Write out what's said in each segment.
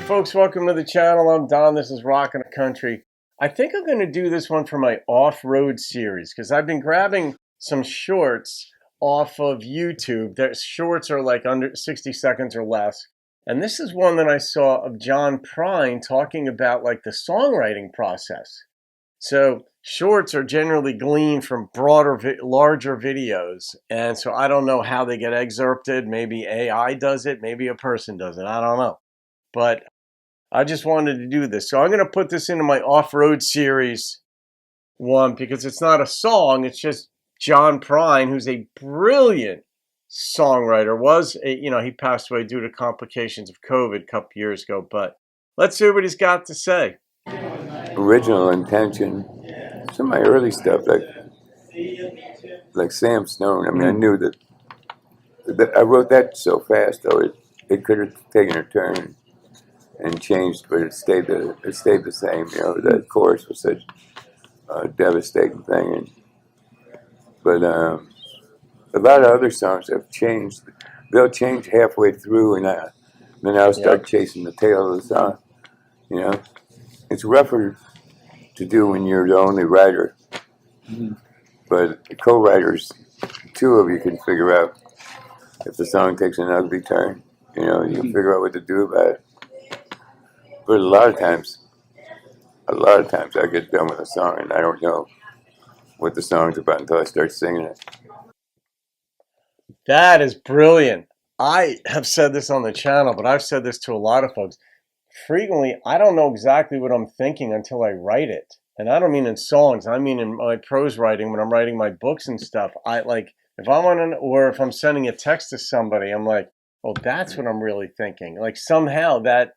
folks, welcome to the channel. I'm Don. This is Rockin' the Country. I think I'm going to do this one for my off-road series because I've been grabbing some shorts off of YouTube. The shorts are like under 60 seconds or less. And this is one that I saw of John Prine talking about like the songwriting process. So shorts are generally gleaned from larger videos. And so I don't know how they get excerpted. Maybe AI does it. Maybe a person does it. I don't know. But I just wanted to do this. So I'm going to put this into my off-road series one because it's not a song. It's just John Prine, who's a brilliant songwriter. He passed away due to complications of COVID a couple years ago. But let's see what he's got to say. Original intention, some of my early stuff, like Sam Stone. I mean, I knew that I wrote that so fast, though it could have taken a turn and changed, but it stayed the same. You know, that chorus was such a devastating thing. But a lot of other songs have changed. They'll change halfway through, and then I'll start chasing the tail of the song. You know, it's rougher to do when you're the only writer. But the co-writers, two of you can figure out if the song takes an ugly turn. You know, you can figure out what to do about it. But a lot of times I get done with a song and I don't know what the song's about until I start singing it. That is brilliant. I have said this on the channel, but I've said this to a lot of folks. Frequently, I don't know exactly what I'm thinking until I write it. And I don't mean in songs. I mean in my prose writing, when I'm writing my books and stuff. If I'm sending a text to somebody, I'm like, oh, that's what I'm really thinking. Like somehow that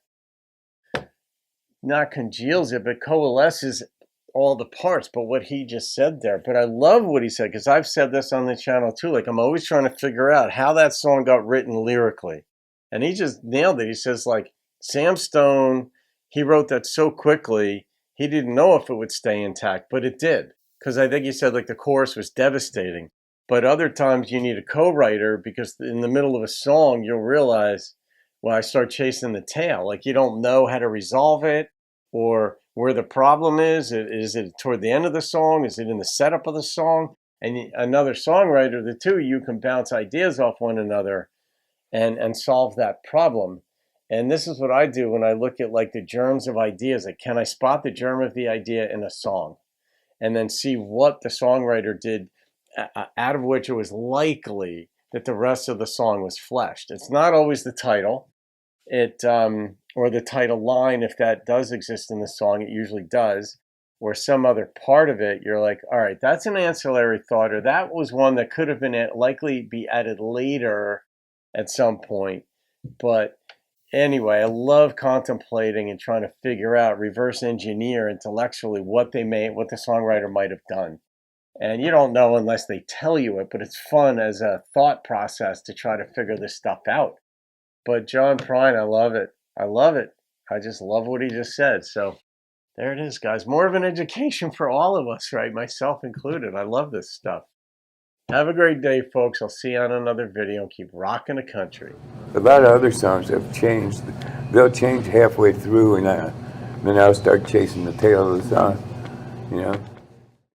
not congeals it, but coalesces all the parts. But what he just said there. But I love what he said, because I've said this on the channel too. Like I'm always trying to figure out how that song got written lyrically. And he just nailed it. He says like, Sam Stone, he wrote that so quickly, he didn't know if it would stay intact, but it did. Because I think he said like the chorus was devastating. But other times you need a co-writer, because in the middle of a song, you'll realize, well, I start chasing the tail. Like you don't know how to resolve it or where the problem is. Is it toward the end of the song? Is it in the setup of the song? And another songwriter, the two of you can bounce ideas off one another and solve that problem. And this is what I do when I look at like the germs of ideas. Like, can I spot the germ of the idea in a song? And then see what the songwriter did out of which it was likely that the rest of the song was fleshed. It's not always the title, or the title line, if that does exist in the song, it usually does, or some other part of it. You're like, all right, that's an ancillary thought, or that was one that could have been likely be added later at some point. But anyway, I love contemplating and trying to figure out, reverse engineer intellectually what the songwriter might have done. And you don't know unless they tell you it, but it's fun as a thought process to try to figure this stuff out. But John Prine, I love it. I love it. I just love what he just said. So there it is, guys. More of an education for all of us, right? Myself included. I love this stuff. Have a great day, folks. I'll see you on another video. Keep rocking the country. A lot of other songs have changed. They'll change halfway through, and then I'll start chasing the tail of the song. You know.